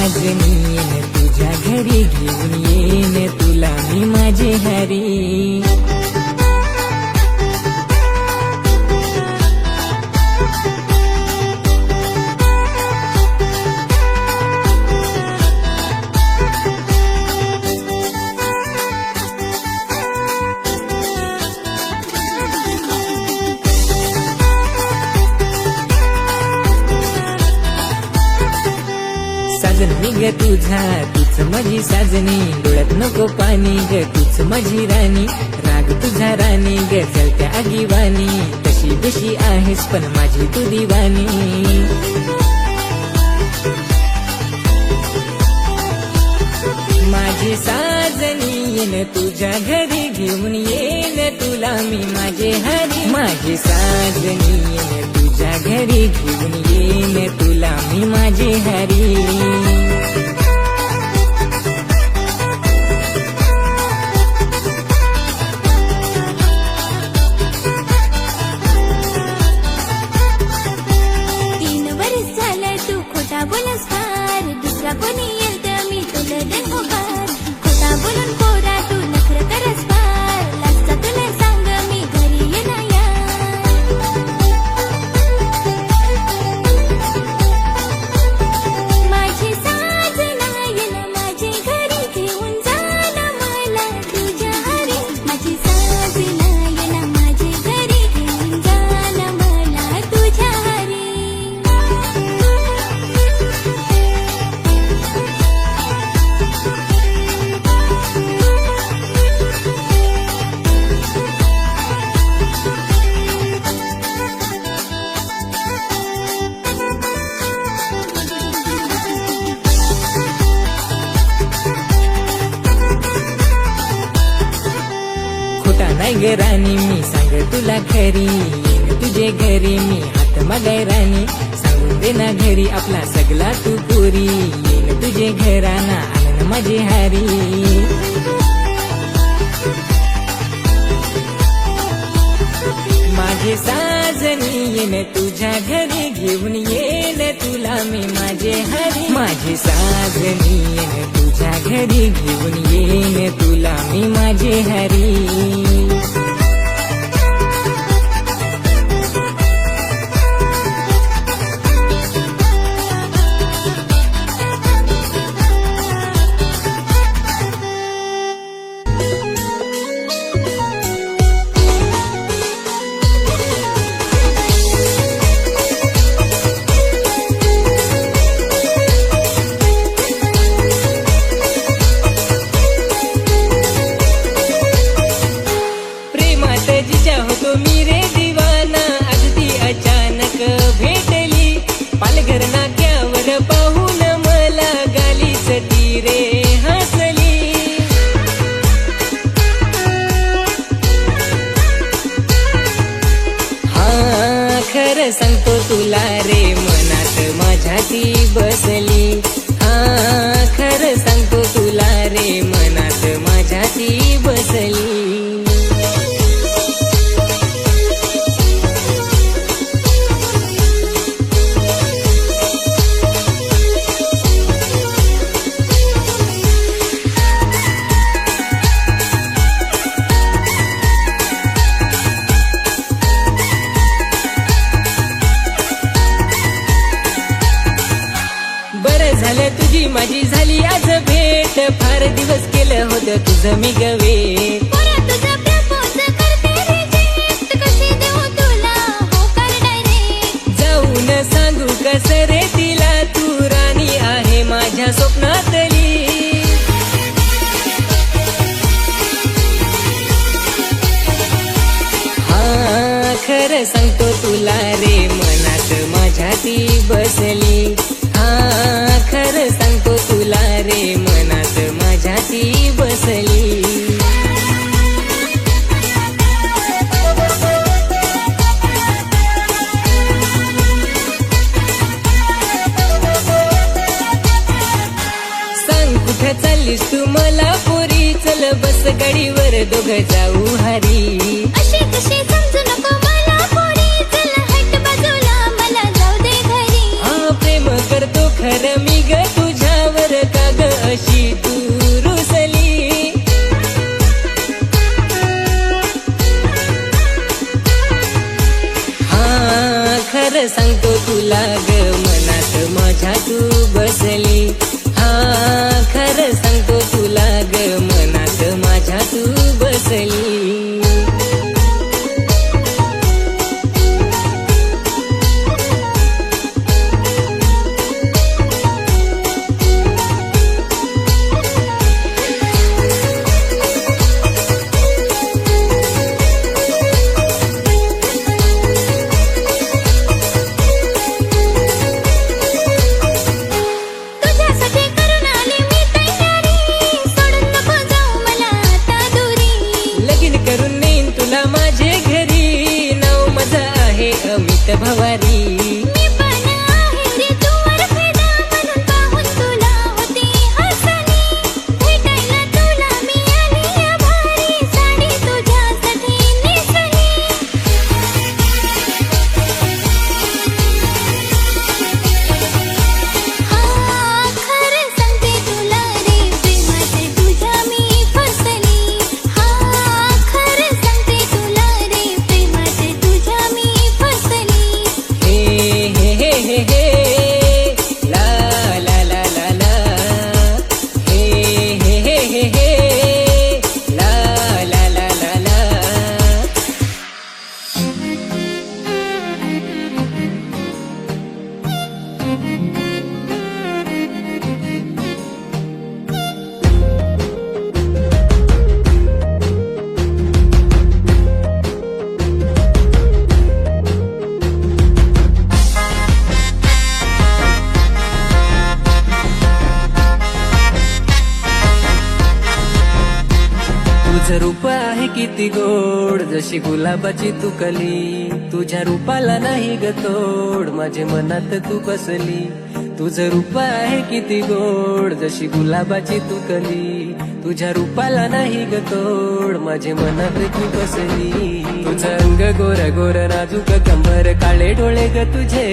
साजनी येन तुझ्या घरी घेऊन येईन तुला मी माझे हरी. साजनी ग तुझा तूच माझी साजनी, डोळ्यात नको पाणी ग तूच माझी राणी. राग तुझा राणी ग जळत्या आगीवाणी, तशी बेशी आहेस पण माझी तू दिवाणी. माझी साजनी येन तुझ्या घरी घेऊन येईन तुला मी माझे हरी. माझी साजनी येन तुझ्या घरी घेऊन येईन तुला मी माझे हरी. बोलस फार दुसरा कोणी येईल तर मी तुला देईन होकार. खोटा बोलून पोरा तू नखर करस फार, लाजता तुला सांग मी घरी येणार यार. माझी साजना येईल माझे घरी घेऊन जाना मला तुझ्या हरी. माझी साजना येईल माझे घरी घेऊन जाना मला तुझ्या हरी. खोटा नाही ग राणी मी सांग तुला खरी, येईन तुझे घरी मी हात मागाय राणी. सांगून दे ना घरी आपला सगळा तू पुरी, येईन तुझे घराना आनंद माझे हारी. माझे साजनी येन तुझ्या घरी घेऊन येईन तुला मी माझे हरी. माझे साजनी येन तुझ्या घरी घेऊन येईन तुला मी माझे हरी. जिच्या होतो मी रे दिवाना, अगदी अचानक भेटली. पालघर नाक्यावर पाहून मला गालीच ती रे हसली. हा खरं सांगतो तुला रे मनात माझ्या ती बसली. हा खरं सांगतो तुला रे मनात माझ्या ती बसली. बरं झालं तुझी माझी झाली आज भेट, फार दिवस केलं होतं तुझं मी गवे. तुझं प्रपोज करते रिजेक्ट, कशी देऊ तुला होकार डायरेक्ट. जाऊन सांगू कसं रे तिला तू राणी आहे माझ्या स्वप्नातली. हा खरं सांगतो तुला रे मनात माझ्या ती बसली. हा खरं सांगतो तुला रे मनात माझ्या ती बसली. सांग कुठे चाललीस तू मला पोरी, चल बस गाडीवर दोघं जाऊ हरी. अशी कशी समजू नको मला पोरी, चल हट बाजूला मला जाऊ दे घरी. हा प्रेम करतो खरं मी ग तुझ्यावर, खरं सांगतो तुला ग मनात माझ्या तू बसली. हा खरं सांगतो तुला ग मनात माझ्या तू बसली. तुझ्यासाठी करून आले मी तयारी, सोडून नको जाऊ मला आता दुरी. लगीन करून नेईन तुला माझे घरी, नाव माझं आहे अमित भवारी. मी पण आहे रे तुवर फिदा, म्हणून पाहून तुला होती हसली. भेटायला तुला मी आली आभारी, साडी तुझ्यासाठी नेसली. हा खरं सांगते तुला रे प्रेमात तुझ्या मी फसली. हा खरं सांगते तुला रे प्रेमात तुझ्या मी फसली. हे हे हे हे हे ला ला ला ला ला. हे हे हे हे हे ला ला ला ला ला. तुझं रूप आहे किती गोड, जशी गुलाबाची तू कली. तुझ्या रूपाला नाही ग तोड, माझे मनात तू बसली. तुझं रूप आहे किती गोड, जशी गुलाबाची तू कली. तुझ्या रूपाला नाही ग तोड, माझे मनात तू बसली. तुझं अंग गोर गोर नाजूक कंबर, काळे डोळे ग तुझे.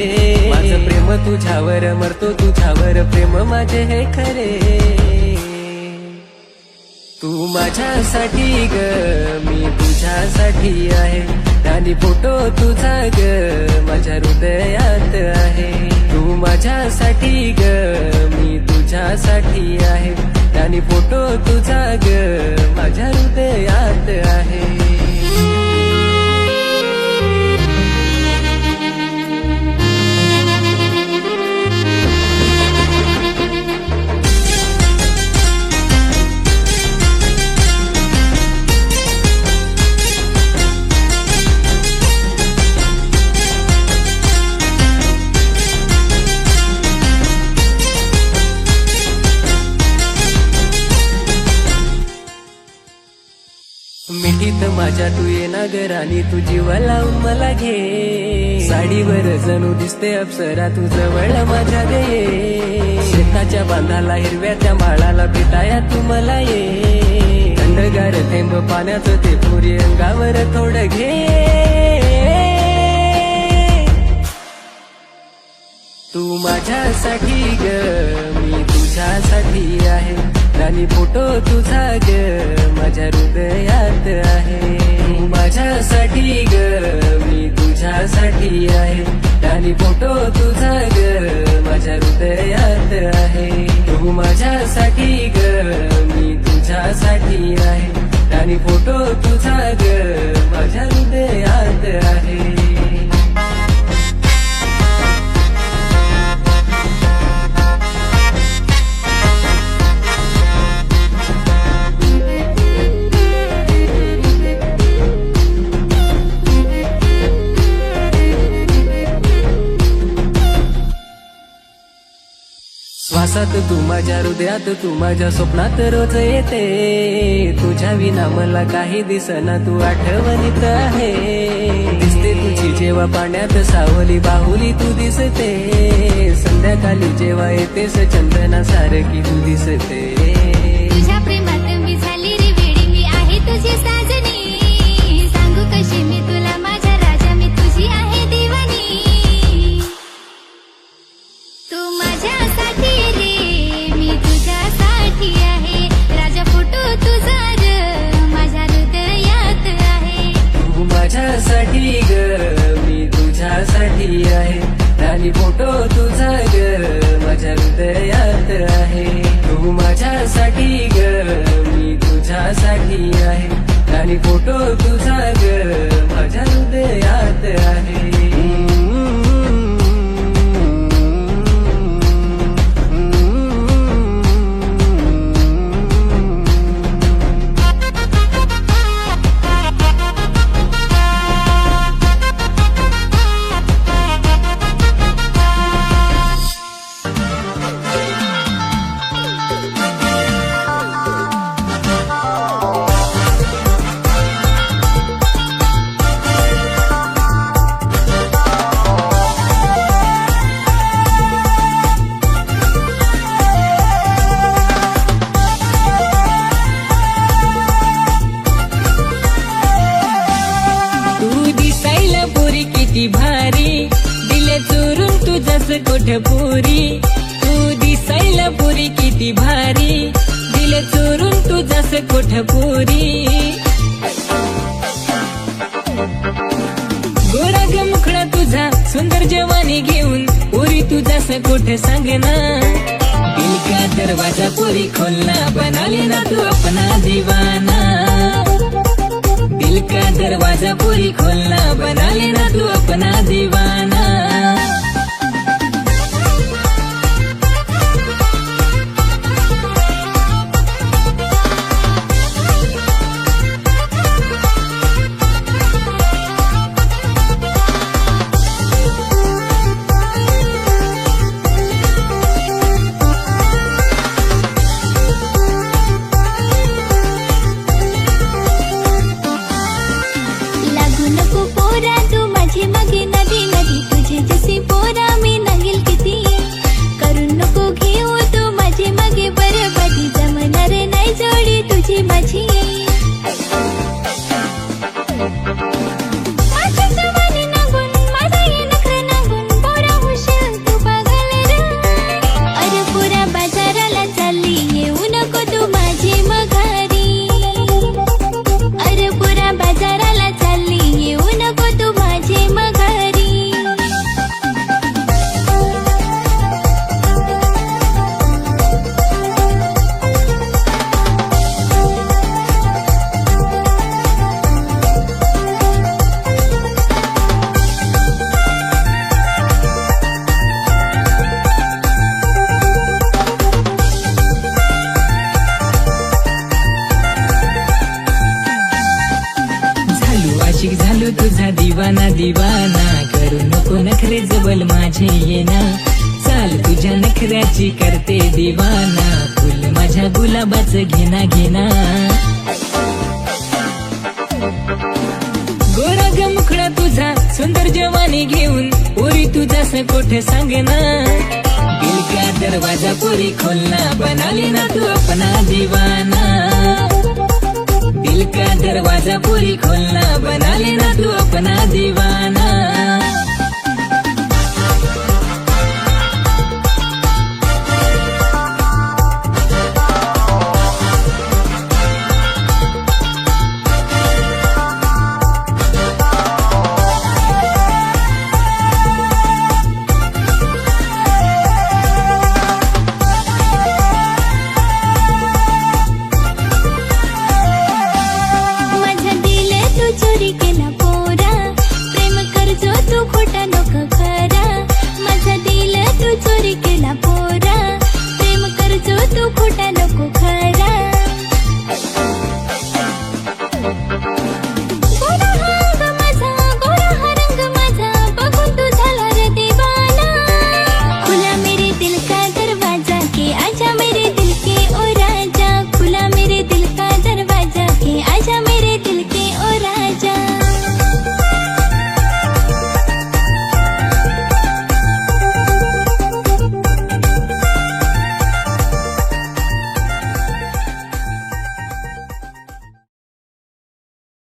माझं प्रेम तुझ्यावर मरतो तुझ्यावर, प्रेम माझे हे खरे. तू माझ्यासाठी ग मी तुझ्यासाठी आहे, आणि फोटो तुझा ग माझ्या हृदयात आहे. तू माझ्यासाठी ग मी तुझ्यासाठी आहे, आणि फोटो तुझा ग माझ्या हृदयात आहे. मिठीत माझ्या तू ये ना ग राणी, तू जीवा लावून मला घे. साडीवर जणू दिसते अप्सरा, तू जवळ माझ्या गे. शेताच्या बांधाला हिरव्या त्या माळाला भेटाया तू मला ये. थंडगार थेंब पाण्याचं ते पुरी अंगावर थोडं घे. तू माझ्यासाठी ग मी तुझ्यासाठी आहे, आणि फोटो तुझा ग माझ्या हृदयात आहे. तू माझ्यासाठी ग मी तुझ्यासाठी आहे, आणि फोटो तुझा ग माझ्या हृदयात आहे. तू माझ्यासाठी ग मी तुझ्यासाठी आहे, आणि फोटो तुझा ग माझ्या हृदयात आहे. श्वासात तू माझ्या हृदयात, तू माझ्या स्वप्नात रोज येते. तुझ्या विना मला काही दिसना, तू आठवणीत आहे. दिसते तुझी जेव्हा पाण्यात सावली बाहुली तू दिसते. संध्याकाळी जेव्हा येतेस चंदना सारखी तू दिसते. तुझ्या प्रेमात मी झाली रे वेडी, मी आहे तुझी साजनी. सांगू कशी मी तुला माझ्या राजा, मी तुझी आहे दिवाणी. तू माझ्यासाठी रे मी तुझ्यासाठी आहे, राजा फोटो तुझा ग माझ्या हृदयात आहे. तू माझ्यासाठी ग मी तुझ्यासाठी आहे, नाही फोटो तुझा ग माझ्या हृदयात आहे. तू माझ्यासाठी ग मी तुझ्यासाठी आहे. नाही फोटो तुझा ग माझ्या हृदयात आहे. किती भारी दिले चोरून तुझ्याच कोठपुरी. तू दिसायला पुरी किती भारी दिले चोरून तुझ्याच कोठपुरी. गोरा ग मुखडा तुझा सुंदर जवानी घेऊन पुरी तुझ्याच कोठ सांगना. दिल का दरवाजा पुरी खोलना बनाले ना तू अपना दीवाना. दिल का दरवाजा पूरी खोलना बना लेना तू अपना दीवाना. मगे नदी नदी तुझे जसे पोरा मी नांगेल किती. करून नको घेऊ तू माझे मगे बरबादी. जमणार नाही जोडी तुझी माझी. माझ्या जवानी नागून माझा ये नखरा नागून पोरा हुशार तू पागल रे. अरे पुरा बाजाराला चालली येऊ नको तू माझी मघारी. अरे पुरा बाजाराला चालली येऊ नको तू माझी मघारी. आशिक झालो तुझा दिवाना दिवाना. करू नको नखरे जवळ माझे येना. चाल तुझ्या नखऱ्याची करते दिवाना. फुल माझ्या गुलाबाचं घेना घेना. गोरा ग मुखडा तुझा सुंदर जवानी घेऊन पोरी तुझ्यास कोठ सांगना. दिल का दरवाजा पोरी खोलना बना लेना तू अपना दीवाना. दिल का दरवाजा पूरी खोलना बना लेना तू अपना दीवाना.